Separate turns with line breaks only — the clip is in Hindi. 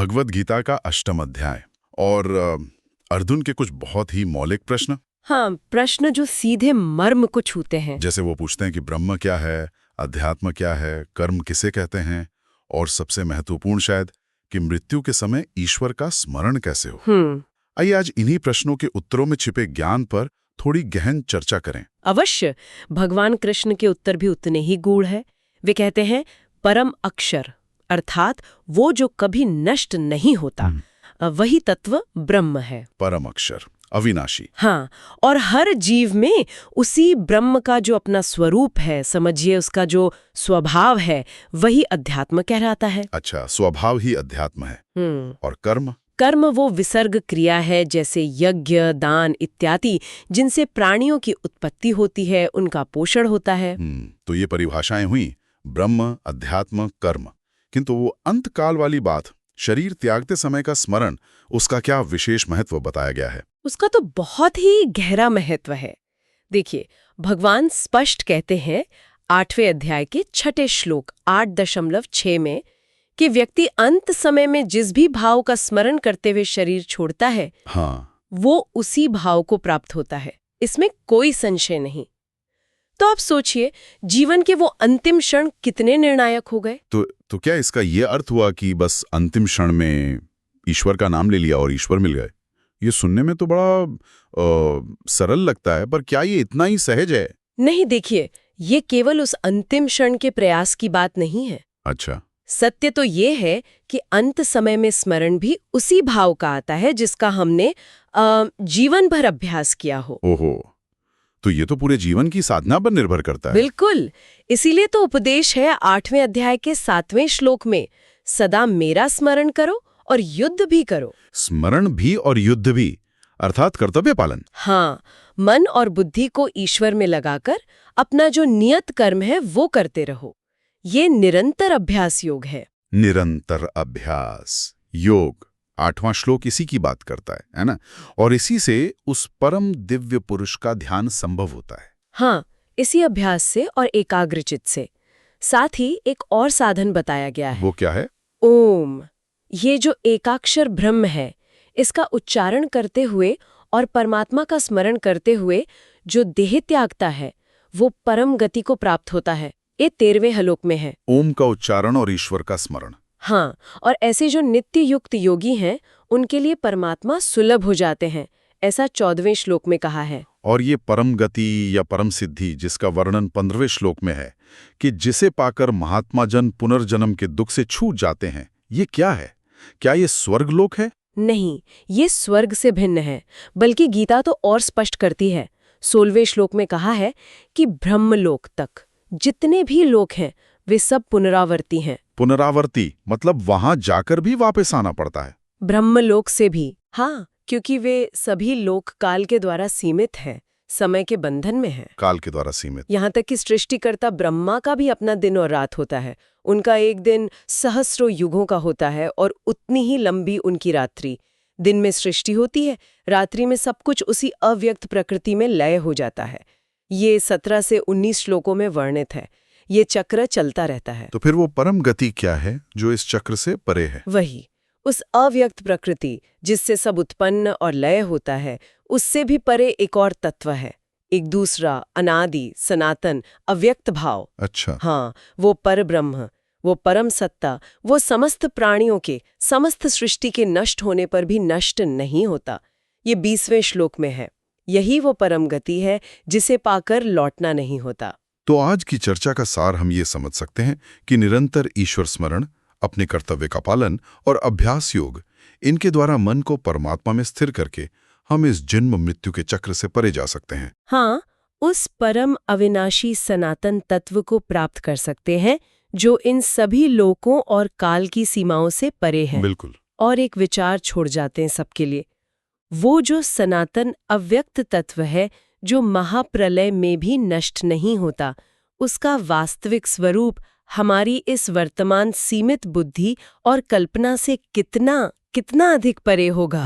भगवद गीता का 8वां अध्याय और अर्जुन के कुछ बहुत ही मौलिक प्रश्न।
हाँ, प्रश्न जो सीधे मर्म को छूते हैं।
जैसे वो पूछते हैं कि ब्रह्म क्या है, अध्यात्म क्या है, कर्म किसे कहते हैं, और सबसे महत्वपूर्ण शायद कि मृत्यु के समय ईश्वर का स्मरण कैसे हो। आइए आज इन्हीं प्रश्नों के उत्तरों में छिपे ज्ञान पर थोड़ी गहन चर्चा करें।
अवश्य। भगवान कृष्ण के उत्तर भी उतने ही गूढ़ है। वे कहते हैं परम अक्षर, अर्थात वो जो कभी नष्ट नहीं होता, वही तत्व ब्रह्म है।
परम अक्षर, अविनाशी।
हाँ, और हर जीव में उसी ब्रह्म का जो अपना स्वरूप है, समझिए उसका जो स्वभाव है, वही अध्यात्म कहलाता है।
अच्छा, स्वभाव ही अध्यात्म है। और कर्म?
कर्म वो विसर्ग क्रिया है, जैसे यज्ञ, दान इत्यादि, जिनसे प्राणियों की उत्पत्ति होती है, उनका पोषण होता है।
तो ये परिभाषाएं हुई ब्रह्म, अध्यात्म, कर्म। किंतु वो अंतकाल वाली बात, शरीर त्यागते समय का स्मरण, उसका क्या विशेष महत्व बताया गया है?
उसका तो बहुत ही गहरा महत्व है। देखिए, भगवान स्पष्ट कहते हैं 8वें अध्याय के 6 श्लोक 8.6 में कि व्यक्ति अंत समय में जिस भी भाव का स्मरण करते हुए शरीर छोड़ता है, वो उसी भाव को प्राप्त होता है। इसमें कोई संशय नहीं। तो आप सोचिए, जीवन के वो अंतिम क्षण कितने निर्णायक हो गए।
तो क्या इसका ये अर्थ हुआ कि बस अंतिम क्षण में ईश्वर का नाम ले लिया और ईश्वर मिल गए? ये सुनने में तो बड़ा सरल लगता है, पर क्या ये इतना ही सहज है?
नहीं, देखिए, ये केवल उस अंतिम क्षण के प्रयास की बात नहीं है।
अच्छा।
सत्य तो ये है कि अंत समय में स्मरण भी उसी भाव का आता है जिसका हमने जीवन भर अभ्यास किया हो।
ओहो, तो ये तो पूरे जीवन की साधना पर निर्भर करता है।
बिल्कुल। इसीलिए तो उपदेश है 8वें अध्याय के 7वें श्लोक में, सदा मेरा स्मरण करो और युद्ध भी करो।
स्मरण भी और युद्ध भी, अर्थात कर्तव्य पालन।
हाँ, मन और बुद्धि को ईश्वर में लगाकर अपना जो नियत कर्म है वो करते रहो। ये निरंतर अभ्यास योग है।
निरंतर अभ्यास योग, 8वां श्लोक इसी की बात करता है ना? और इसी से उस परम दिव्य पुरुष का ध्यान संभव होता है।
हाँ, इसी अभ्यास से और एकाग्रचित से। साथ ही एक और साधन बताया गया है।
वो क्या है?
ओम। ये जो एकाक्षर ब्रह्म है, इसका उच्चारण करते हुए और परमात्मा का स्मरण करते हुए जो देह त्यागता है, वो परम गति को प्राप्त होता है। ये 13वें हलोक में है।
ओम का उच्चारण और ईश्वर का स्मरण।
हाँ, और ऐसे जो नित्य युक्त योगी हैं, उनके लिए परमात्मा सुलभ हो जाते हैं, ऐसा 14वें श्लोक में कहा है।
और ये परम गति या परम सिद्धि, जिसका वर्णन 15वें श्लोक में है कि जिसे पाकर महात्मा जन पुनर्जन्म के दुख से छूट जाते हैं, ये क्या है? क्या ये स्वर्गलोक है?
नहीं, ये स्वर्ग से भिन्न है, बल्कि गीता तो और स्पष्ट करती है। 16वें श्लोक में कहा है कि ब्रह्मलोक तक जितने भी लोक हैं, वे सब पुनरावर्ती हैं।
पुनरावर्ती मतलब वहां जाकर भी वापस आना पड़ता है?
ब्रह्मलोक से भी, हाँ, क्योंकि वे सभी लोक काल के द्वारा सीमित हैं, समय के बंधन में हैं।
काल के द्वारा सीमित।
यहाँ तक कि सृष्टिकर्ता ब्रह्मा का भी अपना दिन और रात होता है। उनका एक दिन सहस्रों युगों का होता है और उतनी ही लंबी उनकी रात्रि। दिन में सृष्टि होती है, रात्रि में सब कुछ उसी अव्यक्त प्रकृति में लय हो जाता है। ये 17 से 19 श्लोकों में वर्णित है। ये चक्र चलता रहता है।
तो फिर वो परम गति क्या है जो इस चक्र से परे है?
वही, उस अव्यक्त प्रकृति जिससे सब उत्पन्न और लय होता है, उससे भी परे एक और तत्व है, एक दूसरा अनादि, सनातन, अव्यक्त भाव।
अच्छा।
हाँ, वो परब्रह्म, वो परम सत्ता, वो समस्त प्राणियों के, समस्त सृष्टि के नष्ट होने पर भी नष्ट नहीं होता। ये 20वें श्लोक में है। यही वो परम गति है जिसे पाकर लौटना नहीं होता।
तो आज की चर्चा का सार हम ये समझ सकते हैं कि निरंतर ईश्वर स्मरण, अपने कर्तव्य का पालन और अभ्यास योग, इनके द्वारा मन को परमात्मा में स्थिर करके हम इस जन्म मृत्यु के चक्र से परे जा सकते हैं।
हाँ, उस परम अविनाशी सनातन तत्व को प्राप्त कर सकते हैं जो इन सभी लोकों और काल की सीमाओं से परे है।
बिल्कुल।
और एक विचार छोड़ जाते हैं सबके लिए, वो जो सनातन अव्यक्त तत्व है, जो महाप्रलय में भी नष्ट नहीं होता, उसका वास्तविक स्वरूप हमारी इस वर्तमान सीमित बुद्धि और कल्पना से कितना कितना अधिक परे होगा।